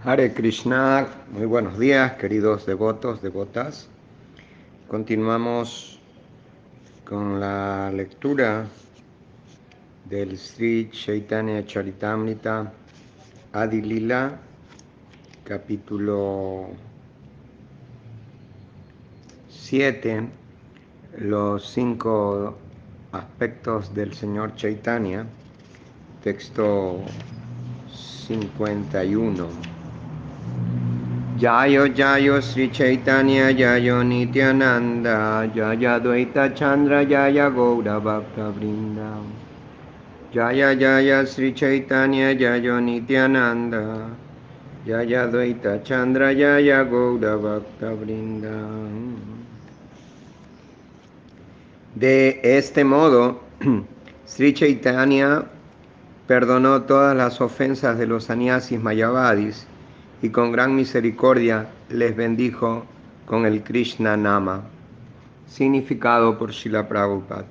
Hare Krishna, muy buenos días, queridos devotos, devotas. Continuamos con la lectura del Sri Chaitanya Charitamrita Adi Lila, capítulo 7, los 5 aspectos del Señor Chaitanya, texto 51. Jayo Jayo Sri Chaitanya Jayo Nityananda Jaya Dvaita Chandra Jaya Gaura Bhakta Vrinda Jaya Jaya Sri Chaitanya Jayo Nityananda Jaya Dvaita Chandra Jaya Gaura Bhakta Vrinda. De este modo, Sri Chaitanya perdonó todas las ofensas de los sannyasis mayavadis y con gran misericordia les bendijo con el Krishna Nama. Significado por Srila Prabhupada.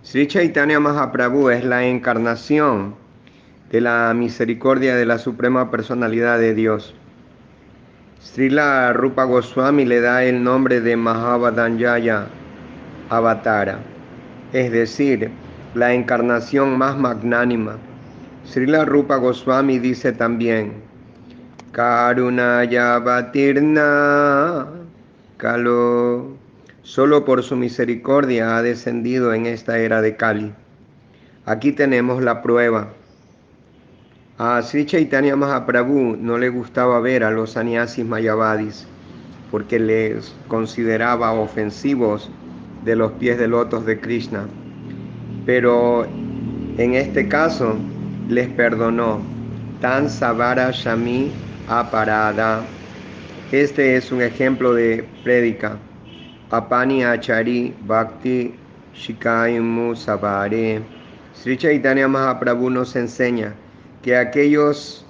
Sri Chaitanya Mahaprabhu es la encarnación de la misericordia de la Suprema Personalidad de Dios. Srila Rupa Goswami le da el nombre de Mahavadanyaya Avatara, es decir, la encarnación más magnánima. Srila Rupa Goswami dice también: Karunaya Vatirna Kalo, solo por su misericordia ha descendido en esta era de Kali. Aquí tenemos la prueba. A Sri Chaitanya Mahaprabhu no le gustaba ver a los sannyasis mayavadis porque les consideraba ofensivos de los pies de lotos de Krishna. Pero en este caso les perdonó. Tan Savara Shami Aparada. Este es un ejemplo de prédica. Apani Achari Bhakti Shikaimu Savare. Sri Chaitanya Mahaprabhu nos enseña que aquellos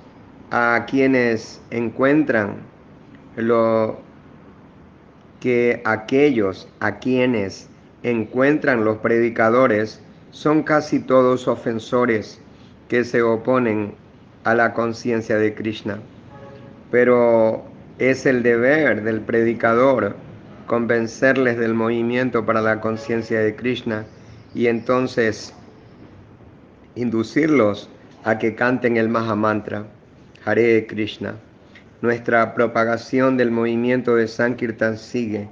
a quienes encuentran los predicadores son casi todos ofensores que se oponen a la conciencia de Krishna. Pero es el deber del predicador convencerles del movimiento para la conciencia de Krishna y entonces inducirlos a que canten el Mahamantra, Hare Krishna. Nuestra propagación del movimiento de Sankirtan sigue,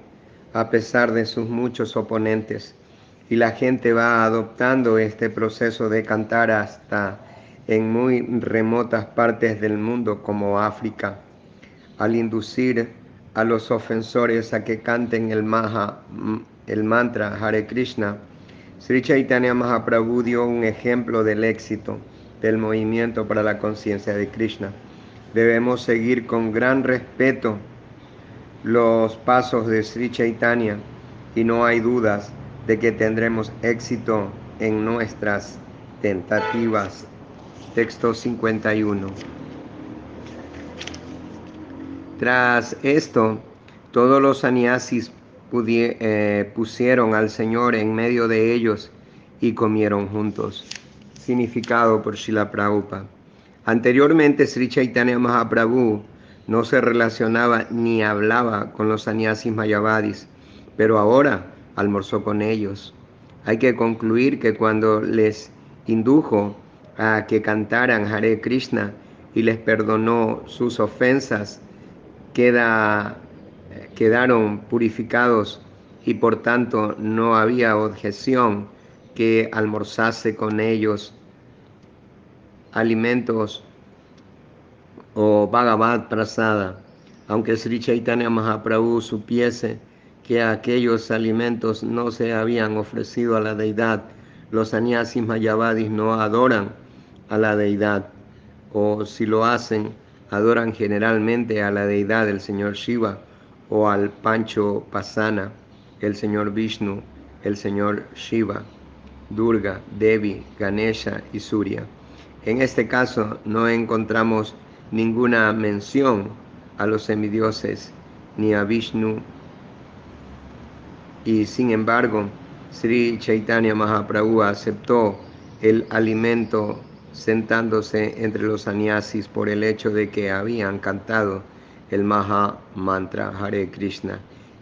a pesar de sus muchos oponentes, y la gente va adoptando este proceso de cantar hasta en muy remotas partes del mundo como África. Al inducir a los ofensores a que canten el mantra Hare Krishna, Sri Chaitanya Mahaprabhu dio un ejemplo del éxito del movimiento para la conciencia de Krishna. Debemos seguir con gran respeto los pasos de Sri Chaitanya y no hay dudas de que tendremos éxito en nuestras tentativas. Texto 51. Tras esto, todos los sannyasis pusieron al Señor en medio de ellos y comieron juntos. Significado por Srila Prabhupada. Anteriormente, Sri Chaitanya Mahaprabhu no se relacionaba ni hablaba con los sannyasis mayavadis, pero ahora almorzó con ellos. Hay que concluir que cuando les indujo a que cantaran Hare Krishna y les perdonó sus ofensas, quedaron purificados y por tanto no había objeción que almorzase con ellos alimentos o Bhagavad Prasada. Aunque Sri Chaitanya Mahaprabhu supiese que aquellos alimentos no se habían ofrecido a la deidad, los sannyasis mayavadis no adoran a la deidad, o si lo hacen, adoran generalmente a la deidad del señor Shiva o al Pancho Pasana, el señor Vishnu, el señor Shiva, Durga, Devi, Ganesha y Surya. En este caso no encontramos ninguna mención a los semidioses ni a Vishnu, y sin embargo Sri Chaitanya Mahaprabhu aceptó el alimento sentándose entre los sannyasis por el hecho de que habían cantado el Maha Mantra Hare Krishna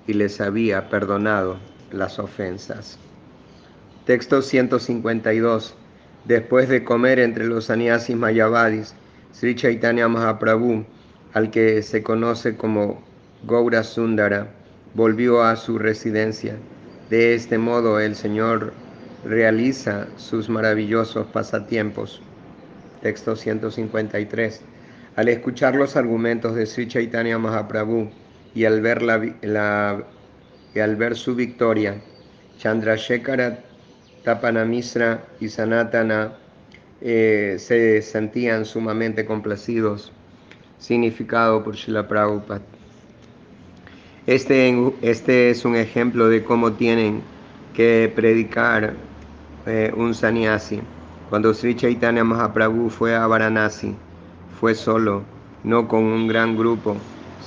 y les había perdonado las ofensas. Texto 152. Después de comer entre los sannyasis mayavadis, Sri Chaitanya Mahaprabhu, al que se conoce como Gaura Sundara, volvió a su residencia. De este modo el Señor realiza sus maravillosos pasatiempos. Texto 153. Al escuchar los argumentos de Sri Chaitanya Mahaprabhu y al ver, su victoria, Chandrasekhara, Tapanamisra y Sanatana se sentían sumamente complacidos. Significado por Srila Prabhupada. Este es un ejemplo de cómo tienen que predicar un sannyasi. Cuando Sri Chaitanya Mahaprabhu fue a Varanasi, fue solo, no con un gran grupo.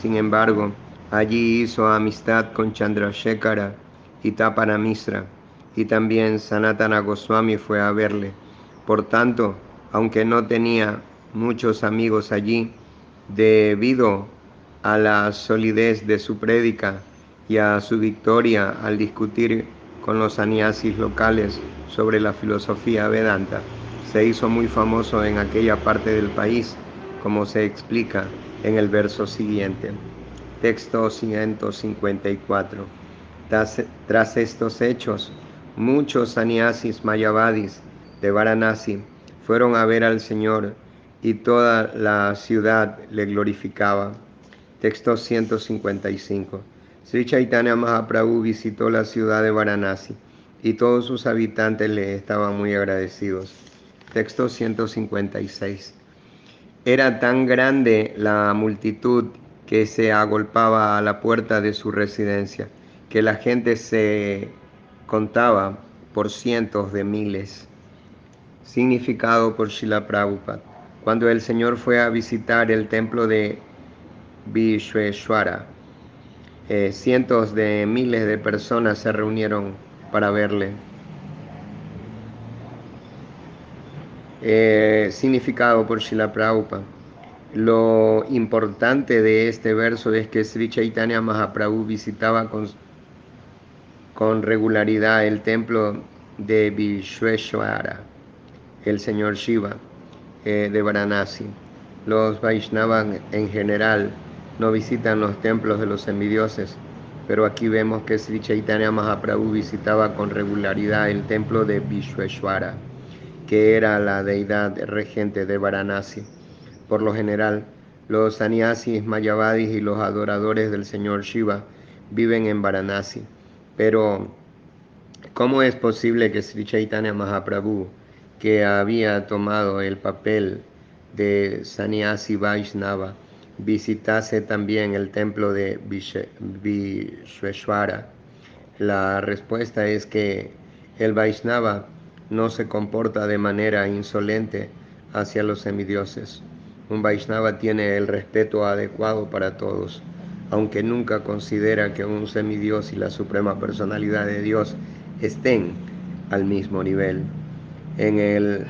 Sin embargo, allí hizo amistad con Chandrasekhara y Tapanamisra, y también Sanatana Goswami fue a verle. Por tanto, aunque no tenía muchos amigos allí, debido a la solidez de su prédica y a su victoria al discutir con los sannyasis locales sobre la filosofía Vedanta, se hizo muy famoso en aquella parte del país, como se explica en el verso siguiente. Texto 154. Tras estos hechos, muchos sannyasis mayavadis de Varanasi fueron a ver al Señor y toda la ciudad le glorificaba. Texto 155. Sri Chaitanya Mahaprabhu visitó la ciudad de Varanasi y todos sus habitantes le estaban muy agradecidos. Texto 156. Era tan grande la multitud que se agolpaba a la puerta de su residencia, que la gente se contaba por cientos de miles. Significado por Srila Prabhupada. Cuando el Señor fue a visitar el templo de Vishveshwara, cientos de miles de personas se reunieron para verle. Significado por Srila Prabhupada. Lo importante de este verso es que Sri Chaitanya Mahaprabhu visitaba con regularidad el templo de Vishveshwara, el señor Shiva de Varanasi. Los Vaishnavas en general no visitan los templos de los semidioses, pero aquí vemos que Sri Chaitanya Mahaprabhu visitaba con regularidad el templo de Vishveshwara, que era la deidad regente de Varanasi. Por lo general, los sannyasis mayavadis y los adoradores del señor Shiva viven en Varanasi. Pero, ¿cómo es posible que Sri Chaitanya Mahaprabhu, que había tomado el papel de sannyasi Vaishnava, visitase también el templo de Vishveshwara? La respuesta es que el Vaishnava no se comporta de manera insolente hacia los semidioses. Un Vaishnava tiene el respeto adecuado para todos, aunque nunca considera que un semidios y la suprema personalidad de Dios estén al mismo nivel. En el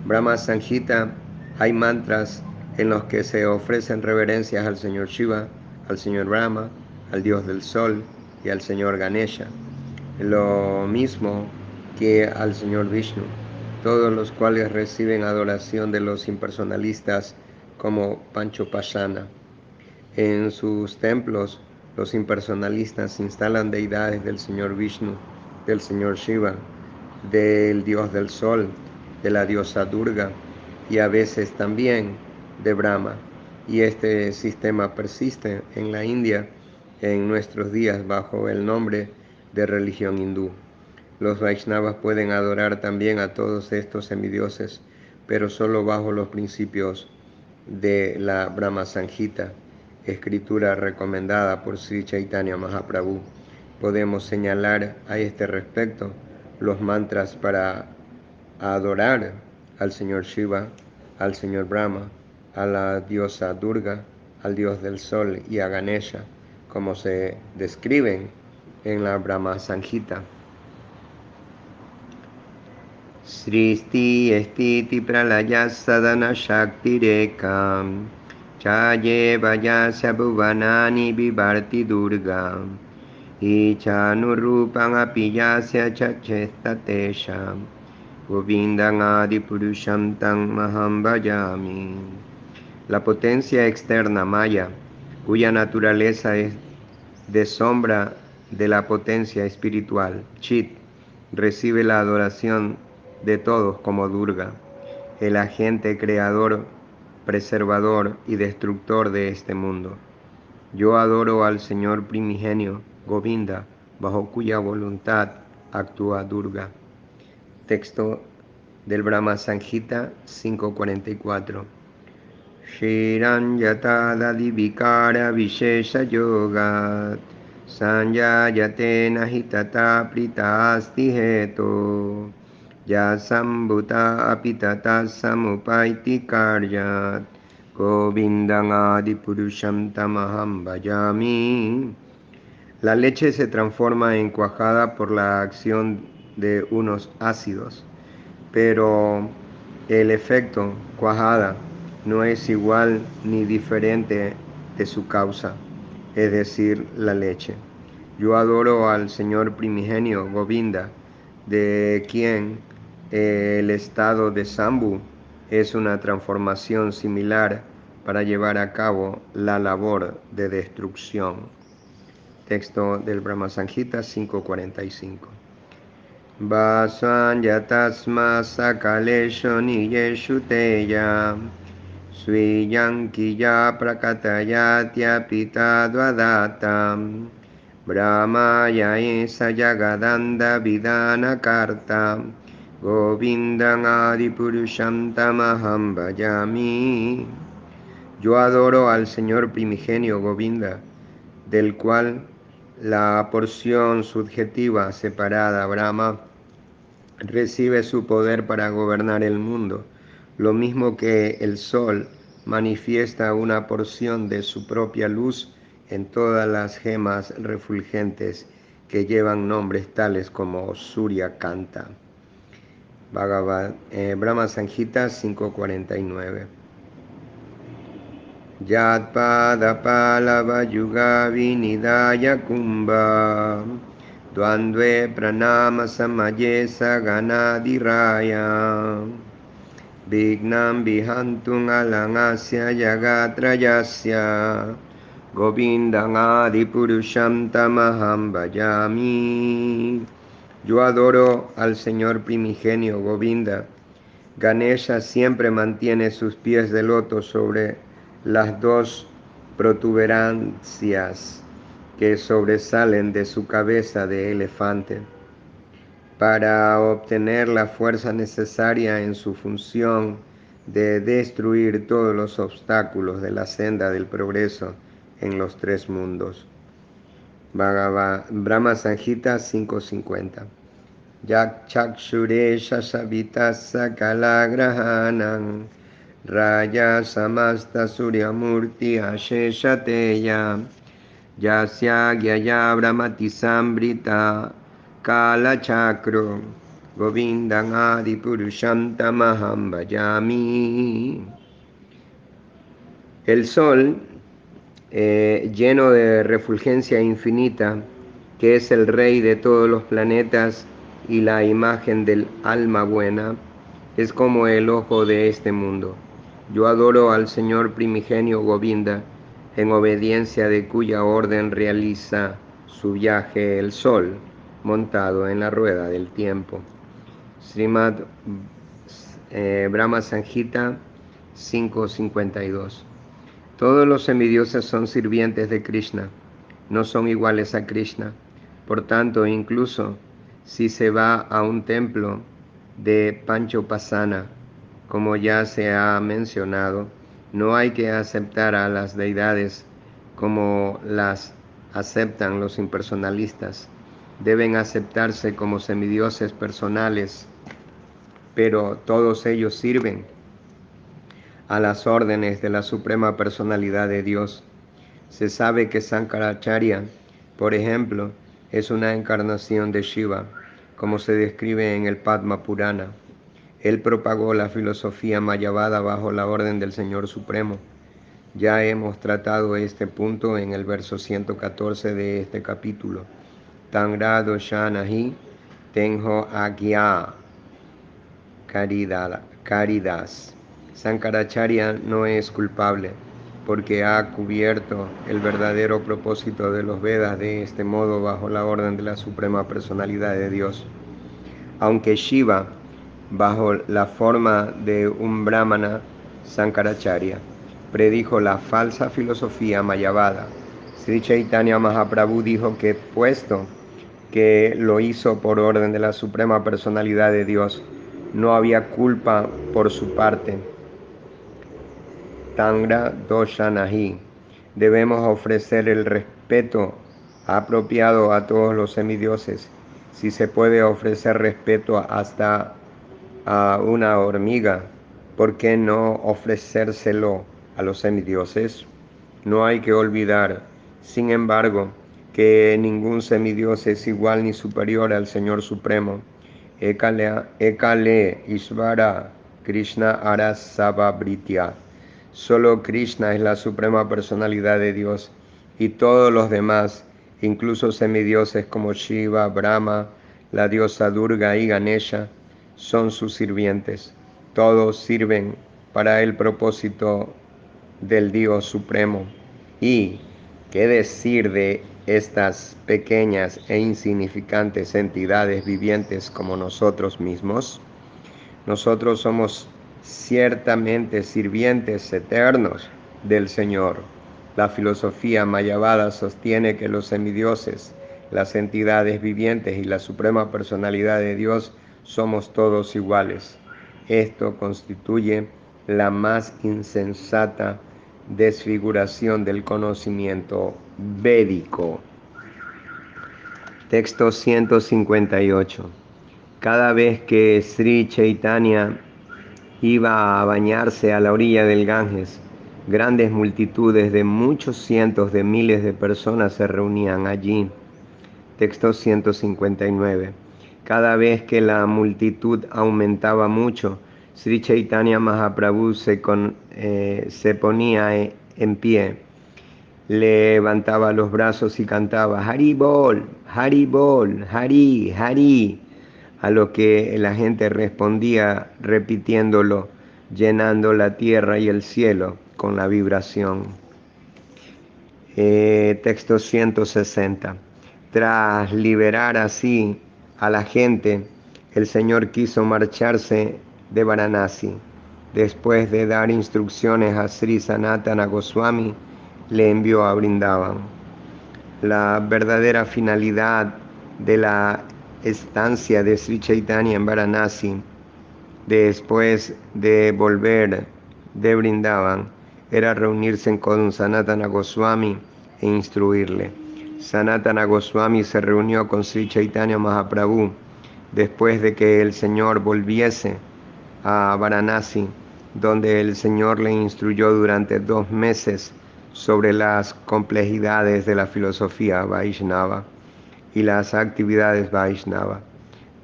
Brahma Sanghita hay mantras en los que se ofrecen reverencias al señor Shiva, al señor Brahma, al dios del sol y al señor Ganesha, lo mismo que al señor Vishnu, todos los cuales reciben adoración de los impersonalistas como Panchopashana. En sus templos, los impersonalistas instalan deidades del señor Vishnu, del señor Shiva, del dios del sol, de la diosa Durga y a veces también de Brahma. Y este sistema persiste en la India en nuestros días bajo el nombre de religión hindú. Los Vaishnavas pueden adorar también a todos estos semidioses, pero solo bajo los principios de la Brahma Sanghita, escritura recomendada por Sri Chaitanya Mahaprabhu. Podemos señalar a este respecto los mantras para adorar al señor Shiva, al señor Brahma, a la diosa Durga, al dios del sol y a Ganesha, como se describen en la Brahma Sanghita. Sristi estiti pralaya sadana shakti rekam chaye vayasya bhuvanani vivarti durgam ichanurupam apiyasya chachestatesham govindam adipurusham tam maham bhajami. La potencia externa maya, cuya naturaleza es de sombra de la potencia espiritual, Chit, recibe la adoración de todos como Durga, el agente creador, preservador y destructor de este mundo. Yo adoro al Señor primigenio, Govinda, bajo cuya voluntad actúa Durga. Texto del Brahma Sanghita 544. Shiranyatadadi vikara vishesha yogat sanjayate nahi tata prita asti heto yasambhuta apitata samupaiti karyat govindam adipurusham tamaham bhajami. La leche se transforma en cuajada por la acción de unos ácidos, pero el efecto cuajada no es igual ni diferente de su causa, es decir, la leche. Yo adoro al Señor primigenio Govinda, de quien el estado de Sambhu es una transformación similar para llevar a cabo la labor de destrucción. Texto del Brahma Sanghita 545. Vasvanyatasma sakalesho niyeshu teya sviyankiya prakatayatya pita dvadatam brahmaya esa yagadanda vidana karta govindam adipurusham tamaham bhajami. Yo adoro al Señor primigenio Govinda, del cual la porción subjetiva separada Brahma recibe su poder para gobernar el mundo, lo mismo que el sol manifiesta una porción de su propia luz en todas las gemas refulgentes que llevan nombres tales como Surya Kanta. Brahma Sanghita 549. Yatpada palava yuga vinidaya kumbha Dvandve pranama samaye saganadiraya Vignam vihantung alangasya yagatrayasya Govindam adipurusham tamaham bhajami. Yo adoro al Señor primigenio Govinda. Ganesha siempre mantiene sus pies de loto sobre las dos protuberancias que sobresalen de su cabeza de elefante, para obtener la fuerza necesaria en su función de destruir todos los obstáculos de la senda del progreso en los tres mundos. Brahma Sanghita 550. Yak chakshuresha savitasa kalagrahanam raya samasta suryamurti asheshateya yasya gyaya brahmati sambrita kala chakro govindam adipurusham tamaham bhajami. El sol, lleno de refulgencia infinita, que es el rey de todos los planetas y la imagen del alma buena, es como el ojo de este mundo. Yo adoro al Señor primigenio Govinda, en obediencia de cuya orden realiza su viaje el sol, montado en la rueda del tiempo. Srimad Brahma Sanghita 552. Todos los semidioses son sirvientes de Krishna, no son iguales a Krishna. Por tanto, incluso si se va a un templo de Panchopasana, como ya se ha mencionado, no hay que aceptar a las deidades como las aceptan los impersonalistas. Deben aceptarse como semidioses personales, pero todos ellos sirven a las órdenes de la Suprema Personalidad de Dios. Se sabe que Sankaracharya, por ejemplo, es una encarnación de Shiva, como se describe en el Padma Purana. Él propagó la filosofía mayavada bajo la orden del Señor Supremo. Ya hemos tratado este punto en el verso 114 de este capítulo. Tangra doshanahi tenjo agya caridas. Sankaracharya no es culpable porque ha cubierto el verdadero propósito de los Vedas de este modo bajo la orden de la Suprema Personalidad de Dios. Aunque Shiva, bajo la forma de un brahmana Sankaracharya, predijo la falsa filosofía mayavada, Sri Chaitanya Mahaprabhu dijo que puesto que lo hizo por orden de la Suprema Personalidad de Dios, no había culpa por su parte. Tangra doshanahi. Debemos ofrecer el respeto apropiado a todos los semidioses. Si se puede ofrecer respeto hasta a una hormiga, ¿por qué no ofrecérselo a los semidioses? No hay que olvidar, sin embargo, que ningún semidios es igual ni superior al Señor Supremo. Ekale Ishvara Krishna Arasavabritya. Solo Krishna es la suprema personalidad de Dios y todos los demás, incluso semidioses como Shiva, Brahma, la diosa Durga y Ganesha, son sus sirvientes. Todos sirven para el propósito del Dios Supremo. ¿Y qué decir de estas pequeñas e insignificantes entidades vivientes como nosotros mismos? Nosotros somos ciertamente sirvientes eternos del Señor. La filosofía mayavada sostiene que los semidioses, las entidades vivientes y la suprema personalidad de Dios somos todos iguales. Esto constituye la más insensata desfiguración del conocimiento védico. Texto 158. Cada vez que Sri Chaitanya iba a bañarse a la orilla del Ganges, grandes multitudes de muchos cientos de miles de personas se reunían allí. Texto 159. Cada vez que la multitud aumentaba mucho, Sri Chaitanya Mahaprabhu se ponía en pie, levantaba los brazos y cantaba Hari Bol, Hari Bol, Hari, Hari, a lo que la gente respondía repitiéndolo, llenando la tierra y el cielo con la vibración. Texto 160. Tras liberar así a la gente, el Señor quiso marcharse de Varanasi. Después de dar instrucciones a Sri Sanatana Goswami, le envió a Vrindavan. La verdadera finalidad de la estancia de Sri Chaitanya en Varanasi, después de volver de Vrindavan, era reunirse con Sanatana Goswami e instruirle. Sanatana Goswami se reunió con Sri Chaitanya Mahaprabhu después de que el Señor volviese a Varanasi, donde el Señor le instruyó durante 2 meses sobre las complejidades de la filosofía Vaishnava y las actividades Vaishnava.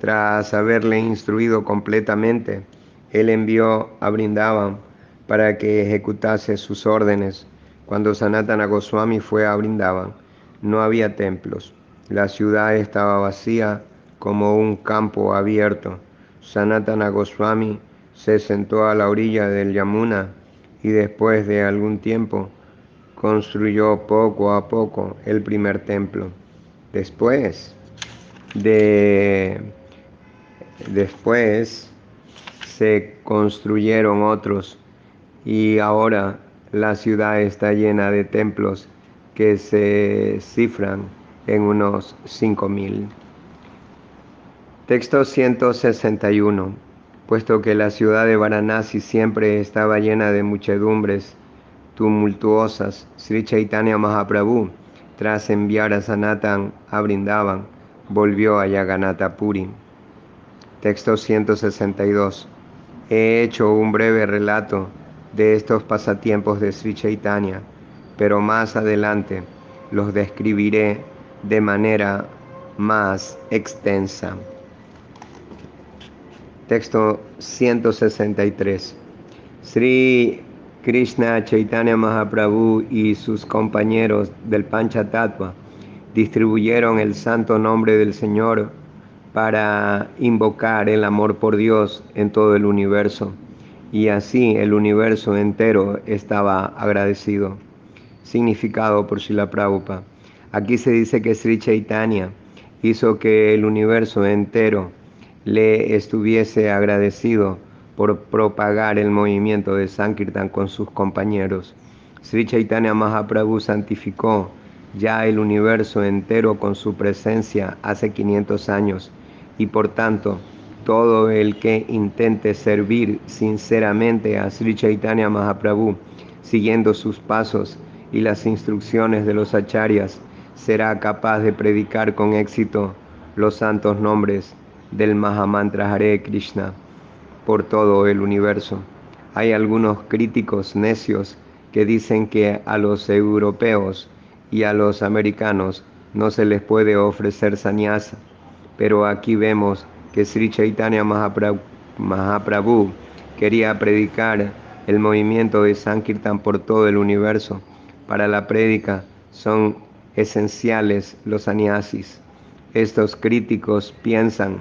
Tras haberle instruido completamente, él envió a Vrindavan para que ejecutase sus órdenes. Cuando Sanatana Goswami fue a Vrindavan, no había templos. La ciudad estaba vacía como un campo abierto. Sanatana Goswami se sentó a la orilla del Yamuna y después de algún tiempo construyó poco a poco el primer templo. Después se construyeron otros y ahora la ciudad está llena de templos que se cifran en unos 5,000. Texto 161. Puesto que la ciudad de Varanasi siempre estaba llena de muchedumbres tumultuosas, Sri Chaitanya Mahaprabhu, tras enviar a Sanatan a Vrindavan, volvió a Yaganatha Puri. Texto 162. He hecho un breve relato de estos pasatiempos de Sri Chaitanya, pero más adelante los describiré de manera más extensa. Texto 163. Sri Krishna Chaitanya Mahaprabhu y sus compañeros del Panchatattva distribuyeron el santo nombre del Señor para invocar el amor por Dios en todo el universo. Y así el universo entero estaba agradecido. Significado por Srila Prabhupada. Aquí se dice que Sri Chaitanya hizo que el universo entero le estuviese agradecido por propagar el movimiento de Sankirtan con sus compañeros. Sri Chaitanya Mahaprabhu santificó ya el universo entero con su presencia hace 500 años y por tanto todo el que intente servir sinceramente a Sri Chaitanya Mahaprabhu siguiendo sus pasos y las instrucciones de los acharyas será capaz de predicar con éxito los santos nombres del Mahamantra Hare Krishna por todo el universo. Hay algunos críticos necios que dicen que a los europeos y a los americanos no se les puede ofrecer sannyasa, pero aquí vemos que Sri Chaitanya Mahaprabhu quería predicar el movimiento de Sankirtan por todo el universo. Para la prédica son esenciales los sannyasis. Estos críticos piensan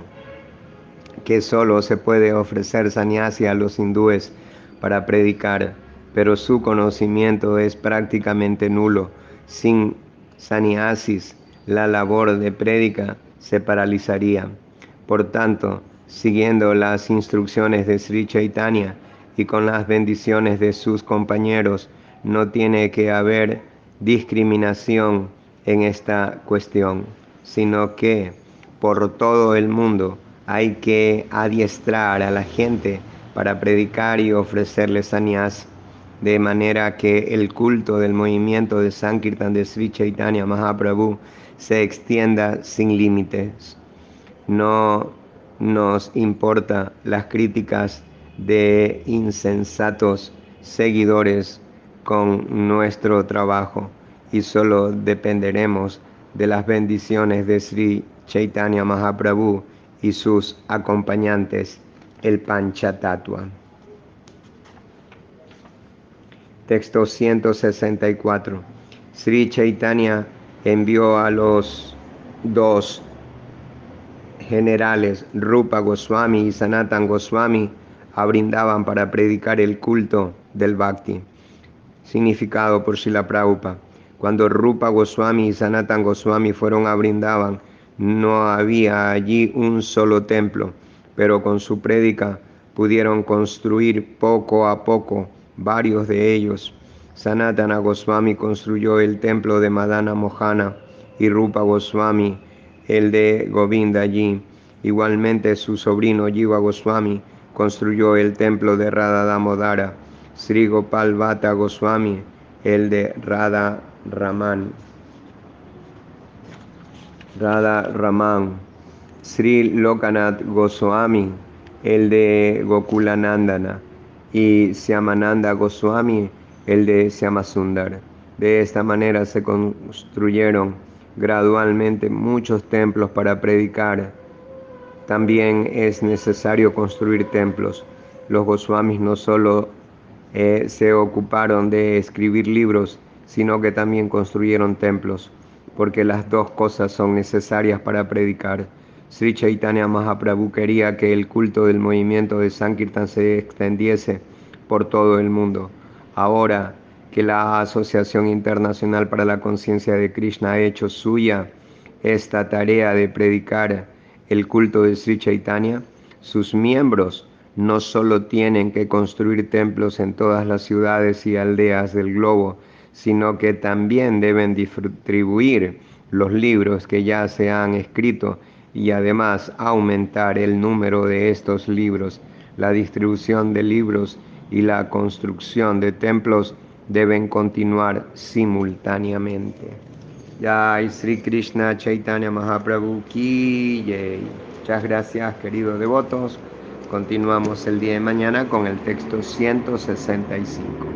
que solo se puede ofrecer sannyasi a los hindúes para predicar, pero su conocimiento es prácticamente nulo. Sin sannyasis, la labor de prédica se paralizaría. Por tanto, siguiendo las instrucciones de Sri Chaitanya y con las bendiciones de sus compañeros, no tiene que haber discriminación en esta cuestión, sino que por todo el mundo hay que adiestrar a la gente para predicar y ofrecerles sannyas, de manera que el culto del movimiento de Sankirtan de Sri Chaitanya Mahaprabhu se extienda sin límites. No nos importa las críticas de insensatos seguidores con nuestro trabajo y solo dependeremos de las bendiciones de Sri Chaitanya Mahaprabhu y sus acompañantes, el Panchatattva. Texto 164. Sri Chaitanya envió a los dos generales Rupa Goswami y Sanatan Goswami brindaban para predicar el culto del Bhakti. Significado por Srila Prabhupada. Cuando Rupa Goswami y Sanatan Goswami fueron a Brindavan, no había allí un solo templo, pero con su prédica pudieron construir poco a poco varios de ellos. Sanatana Goswami construyó el templo de Madana Mohana y Rupa Goswami el de Govinda allí. Igualmente su sobrino Jiva Goswami construyó el templo de Radha Damodara. Sri Gopal Bhatta Goswami el de Radha Raman. Sri Lokanath Goswami el de Gokulanandana y Shyamananda Goswami el de Shyamasundar. De esta manera se construyeron gradualmente muchos templos para predicar. También es necesario construir templos. Los Goswamis no solo se ocuparon de escribir libros, sino que también construyeron templos, porque las dos cosas son necesarias para predicar. Sri Chaitanya Mahaprabhu quería que el culto del movimiento de Sankirtan se extendiese por todo el mundo. Ahora que la Asociación Internacional para la Conciencia de Krishna ha hecho suya esta tarea de predicar el culto de Sri Chaitanya, sus miembros no solo tienen que construir templos en todas las ciudades y aldeas del globo, sino que también deben distribuir los libros que ya se han escrito y además aumentar el número de estos libros. La distribución de libros y la construcción de templos deben continuar simultáneamente. Jai Sri Krishna Chaitanya Mahaprabhu Ki Jai. Muchas gracias, queridos devotos. Continuamos el día de mañana con el texto 165.